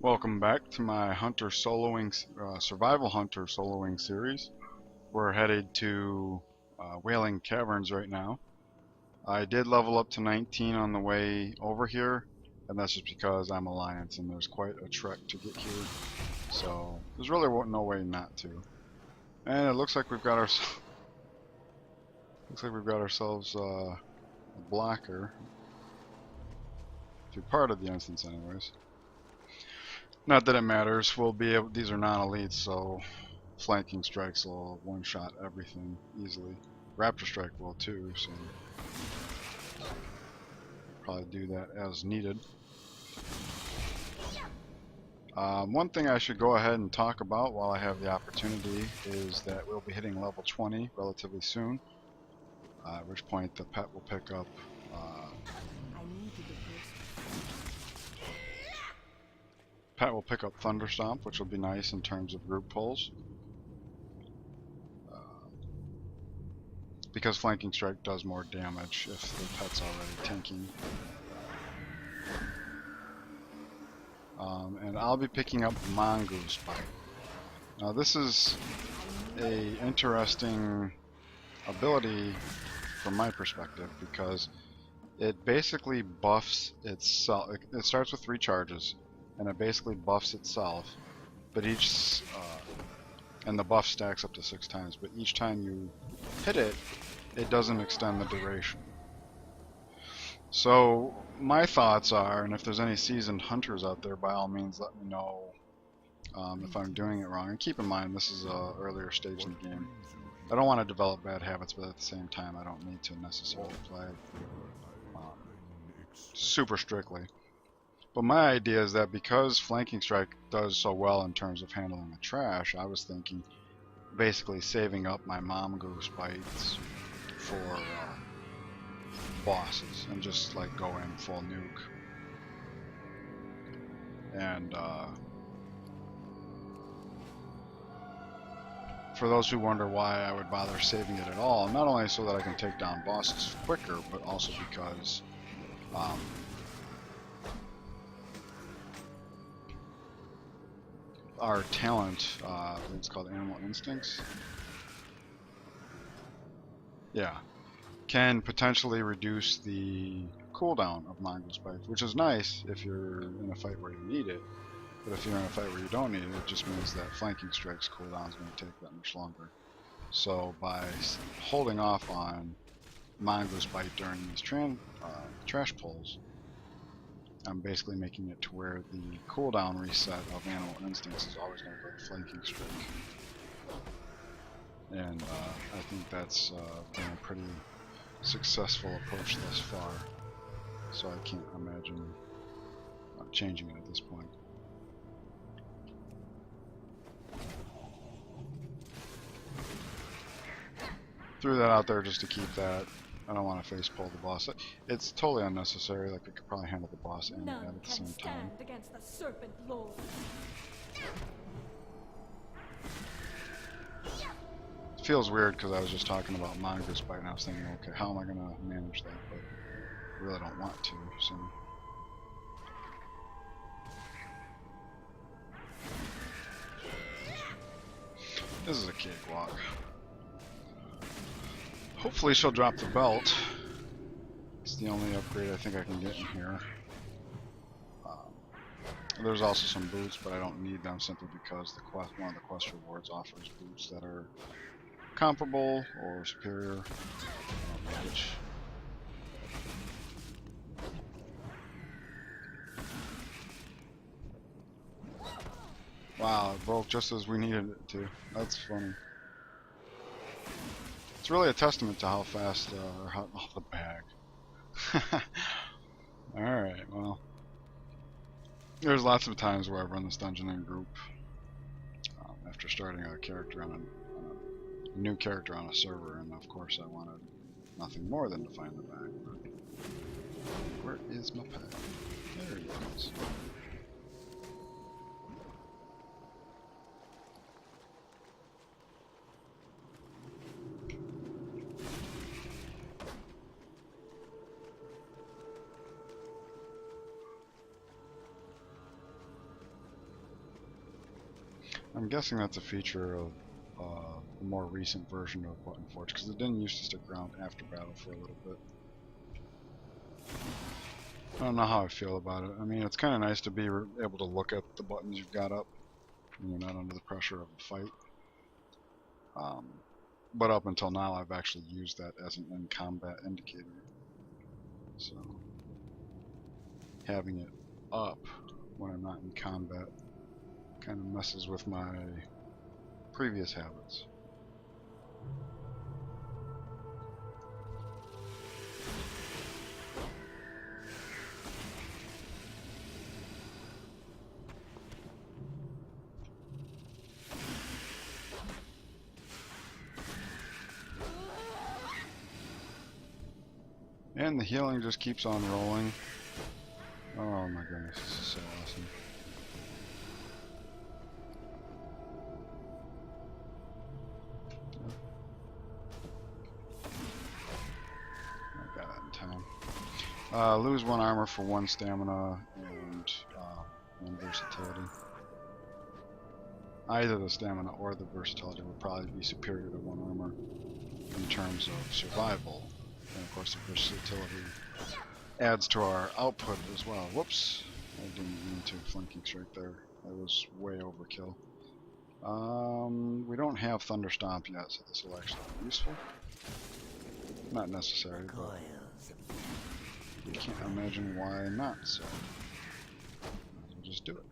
Welcome back to my hunter soloing, survival hunter soloing series. We're headed to Wailing Caverns right now. I did level up to 19 on the way over here, and that's just because I'm Alliance and there's quite a trek to get here. So there's really no way not to. And it looks like we've got ourselves a blocker. To part of the instance, anyways. Not that it matters. We'll be able. These are non-elites, so flanking strikes will one-shot everything easily. Raptor strike will too, so probably do that as needed. One thing I should go ahead and talk about while I have the opportunity is that we'll be hitting level 20 relatively soon, at which point the pet will pick up Thunder Stomp, which will be nice in terms of group pulls. Because flanking strike does more damage if the pet's already tanking. And I'll be picking up Mongoose Bite. Now this is a interesting ability from my perspective because it basically buffs itself. It starts with 3 charges, and it basically buffs itself. But and the buff stacks up to 6 times. But each time you hit it, it doesn't extend the duration. So my thoughts are, and if there's any seasoned hunters out there, by all means let me know if I'm doing it wrong. And keep in mind, this is an earlier stage in the game. I don't want to develop bad habits, but at the same time, I don't need to necessarily play super strictly. But my idea is that because flanking strike does so well in terms of handling the trash, I was thinking basically saving up my Mongoose Bites for bosses and just like go in full nuke. And for those who wonder why I would bother saving it at all, not only so that I can take down bosses quicker, but also because our talent, I think it's called Animal Instincts, yeah, can potentially reduce the cooldown of Mongoose Bite, which is nice if you're in a fight where you need it. But if you're in a fight where you don't need it, it just means that flanking strikes cooldown is going to take that much longer. So by holding off on Mongoose Bite during these trash pulls, I'm basically making it to where the cooldown reset of Animal Instincts is always going to go to flanking strike. And I think that's been a pretty successful approach thus far. So I can't imagine changing it at this point. Threw that out there just to keep that. I don't want to face pull the boss. It's totally unnecessary. Like, I could probably handle the boss and that at the same time. Against the Serpent Lord. It feels weird because I was just talking about Mongoose Bite and I was thinking, okay, how am I going to manage that? But I really don't want to, so. This is a cakewalk. Hopefully she'll drop the belt. It's the only upgrade I think I can get in here. There's also some boots, but I don't need them simply because one of the quest rewards offers boots that are comparable or superior. I don't know which. Wow, it broke just as we needed it to. That's funny. It's really a testament to how fast, oh, the bag. Alright, well. There's lots of times where I've run this dungeon in group. After starting a character on a new character on a server, and of course I wanted nothing more than to find the bag. But where is my pet? There he is. I'm guessing that's a feature of the more recent version of Button Forge, because it didn't used to stick around after battle for a little bit. I don't know how I feel about it. I mean, it's kind of nice to be able to look at the buttons you've got up when you're not under the pressure of the fight. But up until now, I've actually used that as an in-combat indicator. So having it up when I'm not in combat kind of messes with my previous habits. And the healing just keeps on rolling. Oh my goodness, this is so awesome. I got it in time. Lose 1 armor for 1 stamina and 1 versatility. Either the stamina or the versatility would probably be superior to 1 armor in terms of survival. And of course the versatility adds to our output as well. Whoops! I didn't mean to flanking strike there. That was way overkill. We don't have Thunderstomp yet, so this will actually be useful. Not necessary, but you can't imagine why not, so we'll just do it.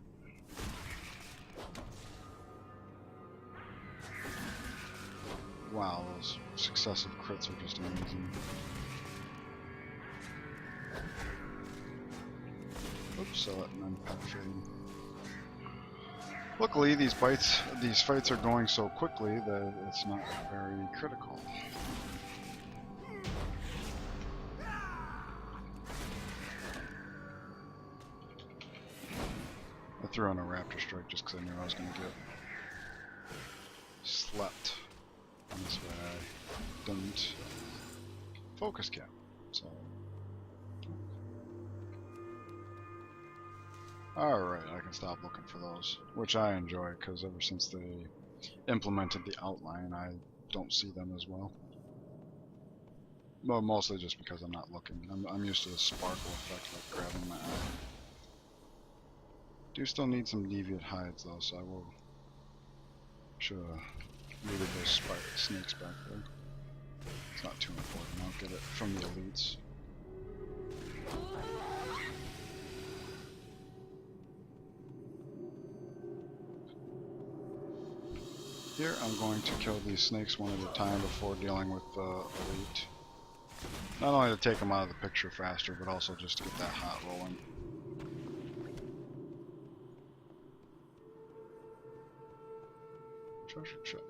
Wow, those successive crits are just amazing. Oops, I let them penetrate. Luckily, these fights are going so quickly that it's not very critical. I threw on a Raptor Strike just because I knew I was going to get slept. And this way I didn't focus cap. So, alright, I can stop looking for those, which I enjoy because ever since they implemented the outline, I don't see them as well. Well, mostly just because I'm not looking. I'm used to the sparkle effect, like grabbing my eye. Do still need some deviant hides though, so I will. Should have looted those snakes back there. It's not too important. I'll get it from the elites. Here I'm going to kill these snakes one at a time before dealing with the elite. Not only to take them out of the picture faster, but also just to get that hot rolling.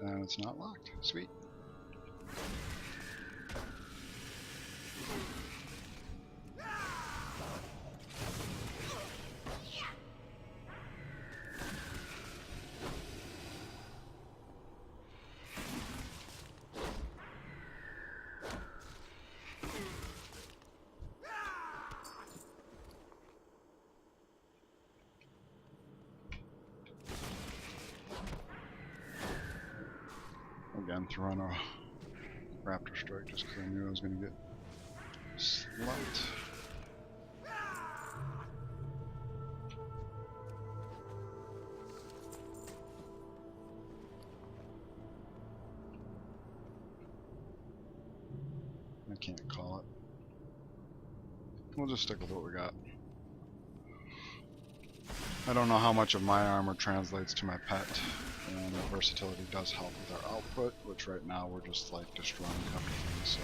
And it's not locked. Sweet. Again, throwing a Raptor Strike just because I knew I was going to get slumped. I can't call it. We'll just stick with what we got. I don't know how much of my armor translates to my pet, and the versatility does help with our output, which right now we're just like destroying everything, so.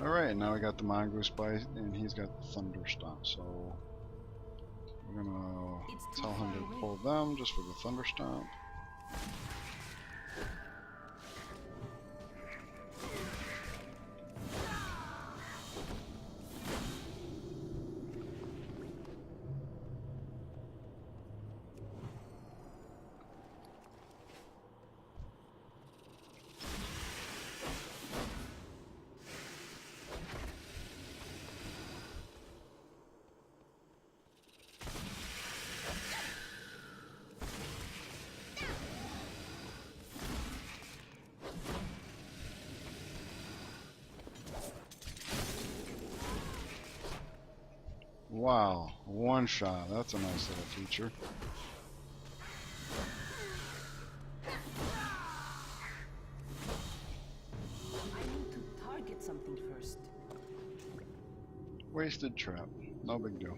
Alright, now we got the Mongoose Bite, and he's got the Thunderstomp, so we're gonna tell him to pull them just for the Thunderstomp. Wow, one shot. That's a nice little feature. I need to target something first. Wasted trap. No big deal.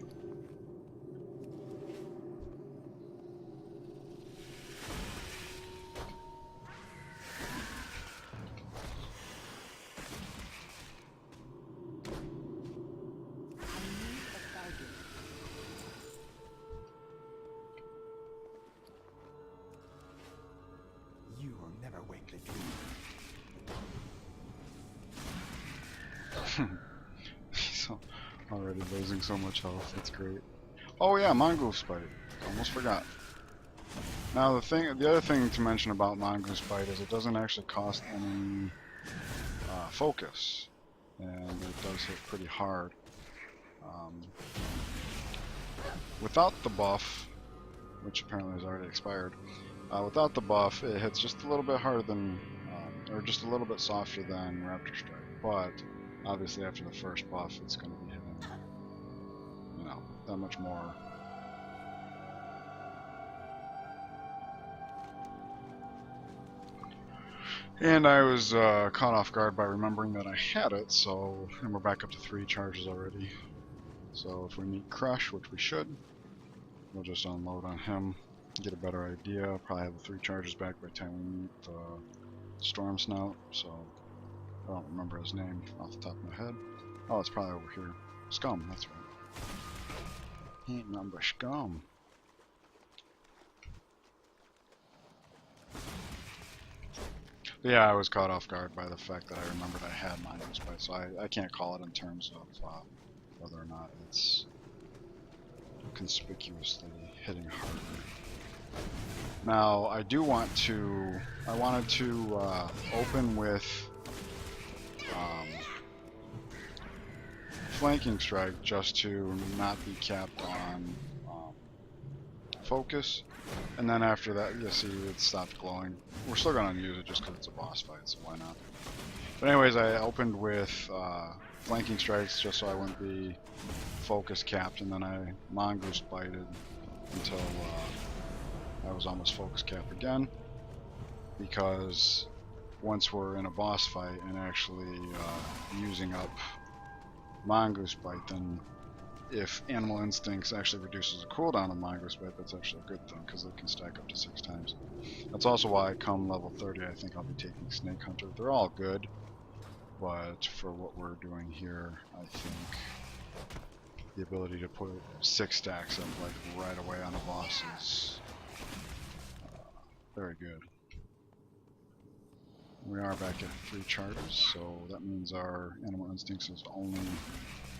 You will never wake the dream. He's already losing so much health. That's great. Oh yeah, Mongoose Bite. Almost forgot. Now the other thing to mention about Mongoose Bite is it doesn't actually cost any focus, and it does hit pretty hard. Without the buff, which apparently has already expired, without the buff, it hits just a little bit harder than, or just a little bit softer than Raptor Strike. But obviously, after the first buff, it's going to be hitting, you know, that much more. And I was caught off guard by remembering that I had it, so, and we're back up to 3 charges already. So if we meet Crush, which we should, we'll just unload on him, get a better idea. I'll probably have the 3 charges back by the time we meet the Storm Snout, so I don't remember his name off the top of my head. Oh, it's probably over here. Scum, that's right. He ain't nothing but scum. But yeah, I was caught off guard by the fact that I remembered I had Mongoose Bite, so I can't call it in terms of whether or not it's conspicuously hitting harder. Now, I wanted to open with Flanking Strike just to not be capped on focus, and then after that, you see it stopped glowing. We're still going to use it just because it's a boss fight, so why not? But anyways, I opened with Flanking Strikes just so I wouldn't be focus capped, and then I Mongoose Bited until I was almost focus capped again, because once we're in a boss fight and actually using up Mongoose Bite, then if Animal Instincts actually reduces the cooldown of Mongoose Bite, that's actually a good thing, because it can stack up to 6 times. That's also why come level 30 I think I'll be taking Snake Hunter. They're all good, but for what we're doing here, I think the ability to put 6 stacks up like right away on a boss is very good. We are back at 3 charges, so that means our Animal Instincts is only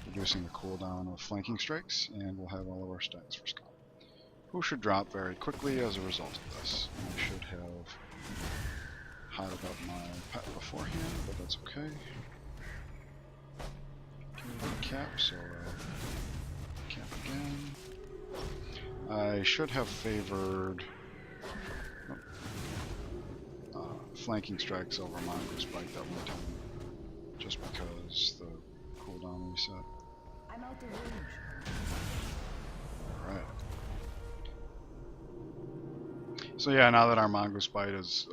reducing the cooldown of Flanking Strikes, and we'll have all of our stacks for Scum, who should drop very quickly as a result of this. I should have hotted up my pet beforehand, but that's okay. Cap, so cap again. I should have favored Flanking Strikes over Mongoose Bite that one time, just because the cooldown reset. I'm out of range. Alright. So yeah, now that our Mongoose Bite is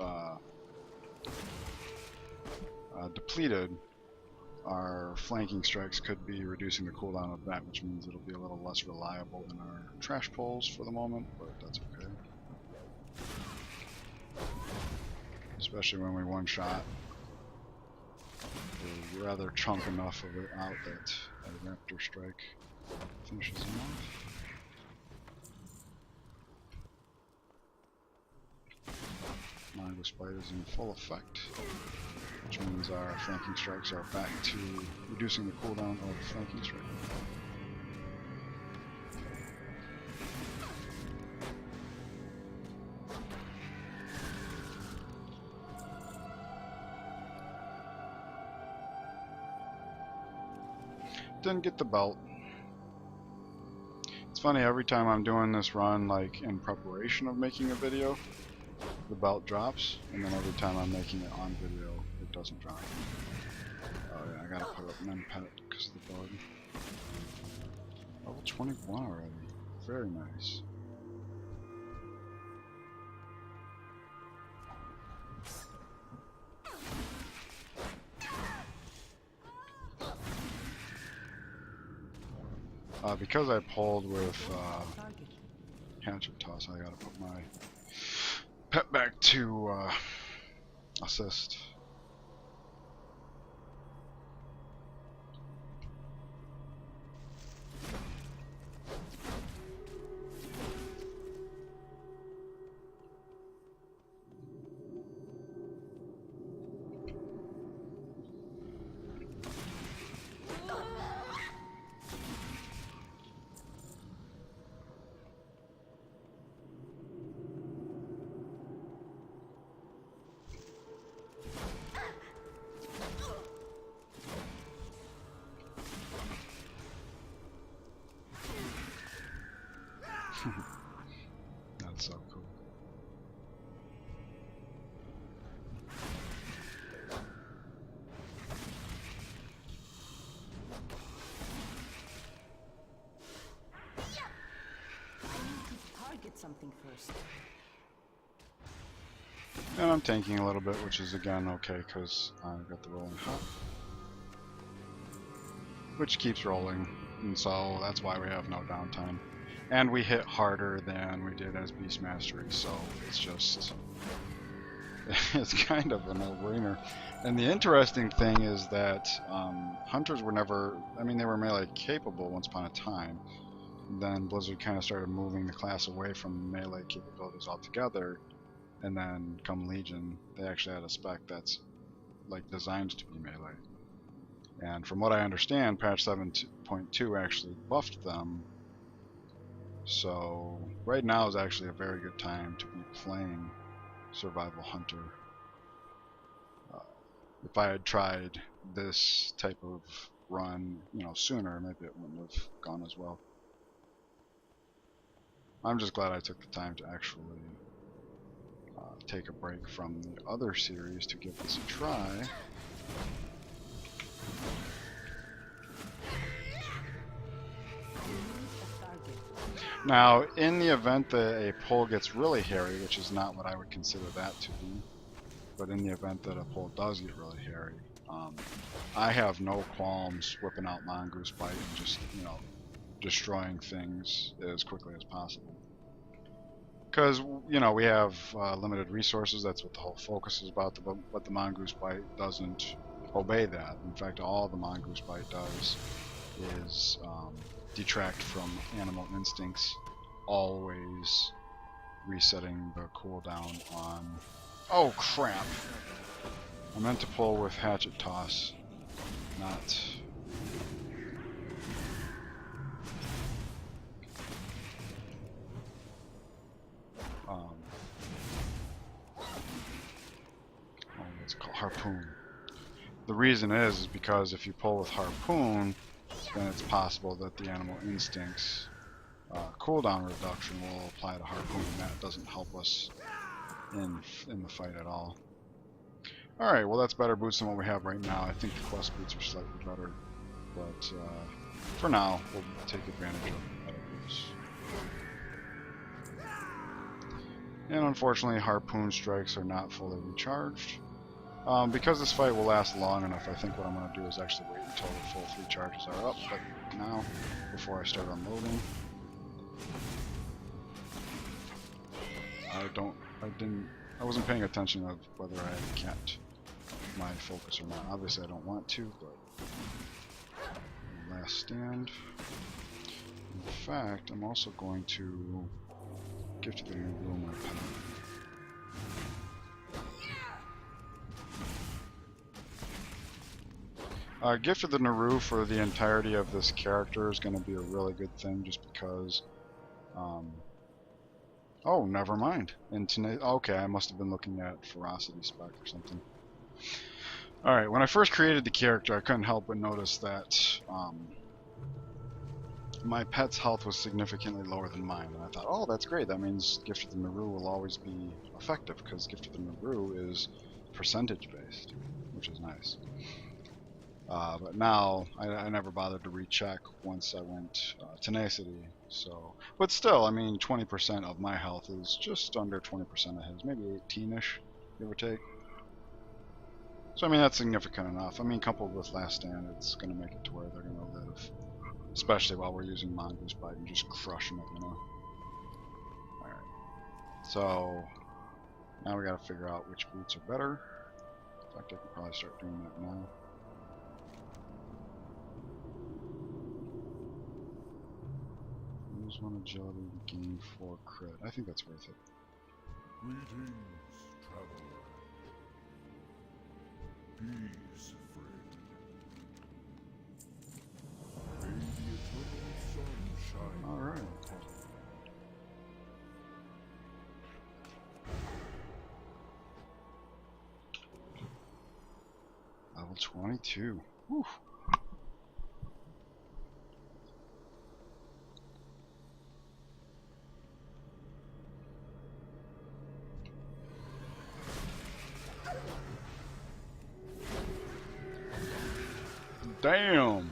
depleted, our Flanking Strikes could be reducing the cooldown of that, which means it'll be a little less reliable than our Trash Pulls for the moment, but that's okay. Especially when we one-shot. We'll rather chunk enough of it out that a Raptor Strike finishes him off. Mongoose Bite is in full effect, which means our Flanking Strikes are back to reducing the cooldown of Flanking Strike. Didn't get the belt. It's funny, every time I'm doing this run, like in preparation of making a video, the belt drops, and then every time I'm making it on video, it doesn't drop. Oh yeah, I gotta put up Menpet because of the bug. Level 21 already. Very nice. Because I pulled with Target. hatchet toss, I gotta put my pet back to assist. That's so cool. Target something first. And I'm tanking a little bit, which is again okay because I've got the rolling hop, which keeps rolling, and so that's why we have no downtime. And we hit harder than we did as Beast Mastery, so it's just it's kind of a no-brainer. And the interesting thing is that hunters were never, I mean, they were melee capable once upon a time. Then Blizzard kind of started moving the class away from melee capabilities altogether, and then come Legion, they actually had a spec that's like designed to be melee. And from what I understand, patch 7.2 actually buffed them. So right now is actually a very good time to be playing Survival Hunter. If I had tried this type of run, you know, sooner, maybe it wouldn't have gone as well. I'm just glad I took the time to actually take a break from the other series to give this a try. Now, in the event that a pull gets really hairy, which is not what I would consider that to be, but in the event that a pull does get really hairy, I have no qualms whipping out Mongoose Bite and just, you know, destroying things as quickly as possible. Because, you know, we have limited resources, that's what the whole focus is about, but the Mongoose Bite doesn't obey that. In fact, all the Mongoose Bite does is detract from animal instincts, always resetting the cooldown on... Oh crap! I meant to pull with hatchet toss, not... what's it called? Harpoon. The reason is because if you pull with Harpoon, then it's possible that the animal instincts cooldown reduction will apply to Harpoon, and that doesn't help us in the fight at all. Alright, well that's better boots than what we have right now. I think the quest boots are slightly better, but for now we'll take advantage of the better boots. And unfortunately Harpoon strikes are not fully recharged. Because this fight will last long enough, I think what I'm going to do is actually wait until the full 3 charges are up, but now, before I start unloading. I wasn't paying attention of whether I had kept my focus or not. Obviously I don't want to, but last stand. In fact, I'm also going to give to the new room my pen. Gift of the Naru for the entirety of this character is going to be a really good thing, just because. Oh, never mind. Okay, I must have been looking at Ferocity spec or something. Alright, when I first created the character, I couldn't help but notice that my pet's health was significantly lower than mine, and I thought, oh, that's great. That means Gift of the Naru will always be effective, because Gift of the Naru is percentage based, which is nice. But now I never bothered to recheck once I went tenacity. So, but still, I mean, 20% of my health is just under 20% of his, maybe 18ish, give or take. So I mean, that's significant enough. I mean, coupled with Last Stand, it's going to make it to where they're going to live, especially while we're using Mongoose Bite and just crushing it, you know. All right. So now we got to figure out which boots are better. In fact, I can probably start doing that now. Use one agility to gain 4 crit. I think that's worth it. Greetings, traveler. Peace, friend. May the eternal sun shine. All right. Level 22. Whew. Damn.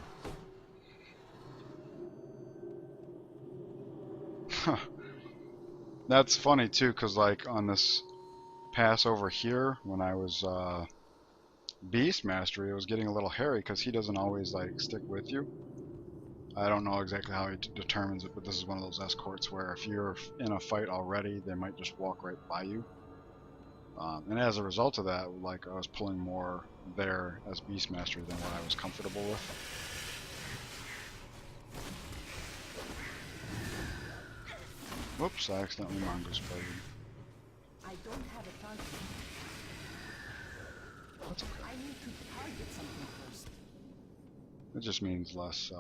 That's funny too, cause like on this pass over here, when I was Beast Mastery, it was getting a little hairy because he doesn't always like stick with you. I don't know exactly how he determines it, but this is one of those escorts where if you're in a fight already, they might just walk right by you. And as a result of that, like I was pulling more there as Beast Mastery than what I was comfortable with. Whoops, I accidentally Mongoose Bited. I don't have a target. That's okay. I need to target something first. It just means less,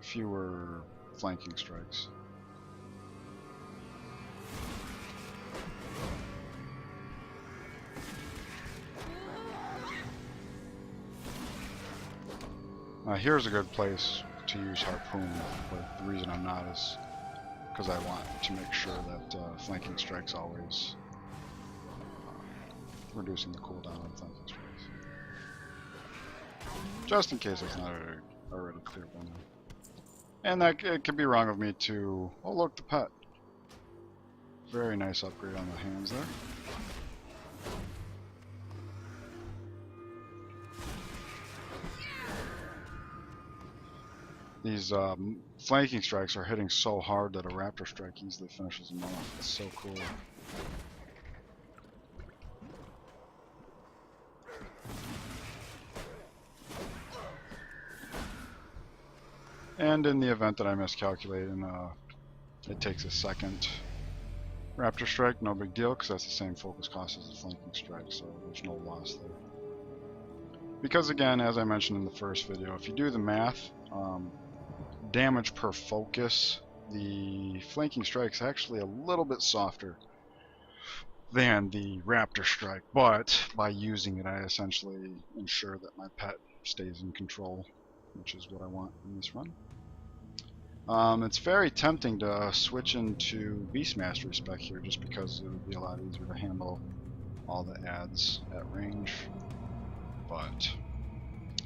fewer flanking strikes. Here's a good place to use Harpoon, but the reason I'm not is because I want to make sure that flanking strikes always reducing the cooldown on flanking strikes. Just in case it's not already clear by now. And that it could be wrong of me to... Oh look, the pet. Very nice upgrade on the hands there. These flanking strikes are hitting so hard that a raptor strike easily finishes them off. It's so cool. And in the event that I miscalculate and it takes a second raptor strike, no big deal, because that's the same focus cost as the flanking strike, so there's no loss there. Because again, as I mentioned in the first video, if you do the math, damage per focus, the flanking strike's actually a little bit softer than the raptor strike, but by using it I essentially ensure that my pet stays in control, which is what I want in this run. It's very tempting to switch into Beast Mastery spec here just because it would be a lot easier to handle all the adds at range, but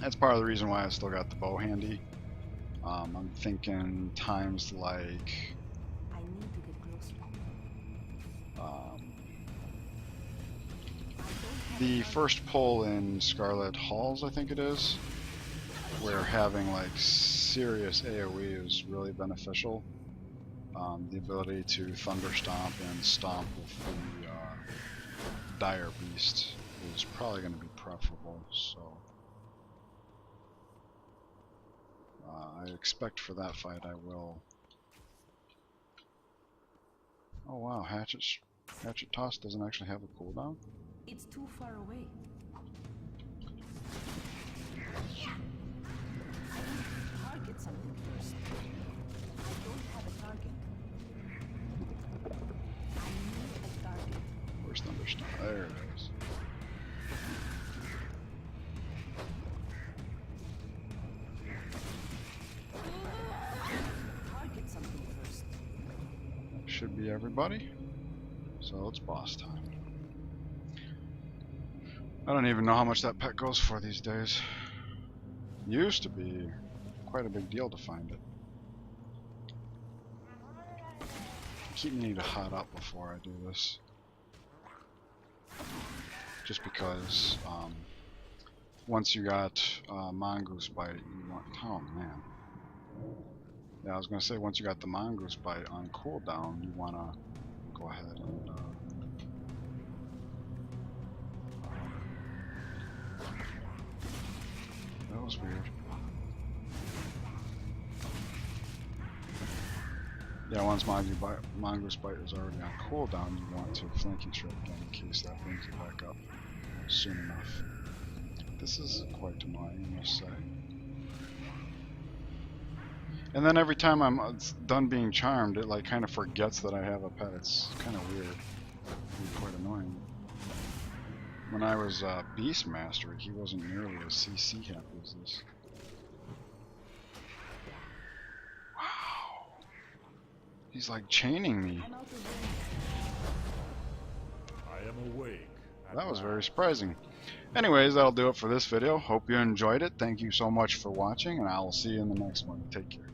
that's part of the reason why I still got the bow handy. I'm thinking times like I need to get closer. the first pull in Scarlet Halls, I think it is, where having like serious AoE is really beneficial. The ability to Thunder Stomp and Stomp with the Dire Beast is probably going to be preferable, so I expect for that fight I will... Oh wow, Hatchet Toss doesn't actually have a cooldown? It's too far away. Target something first. I don't have a target. I need a target. Where's Thunder Stomp? There it is. Target something first. Should be everybody. So it's boss time. I don't even know how much that pet goes for these days. Used to be quite a big deal to find it. Keep meaning to hot up before I do this. Just because once you got Mongoose Bite, you want... Oh man. Yeah, I was going to say once you got the Mongoose Bite on cooldown, you want to go ahead and... that was weird. Yeah, once Mongoose Bite is already on cooldown, you want to flanking strike again in case that brings it back up soon enough. This is quite annoying, I must say. And then every time I'm done being charmed, it like kind of forgets that I have a pet. It's kind of weird. And quite annoying. When I was Beastmaster, he wasn't nearly as CC happy as this. Wow. He's like chaining me. I'm out of range. I am awake. That was very surprising. Anyways, that'll do it for this video. Hope you enjoyed it. Thank you so much for watching, and I will see you in the next one. Take care.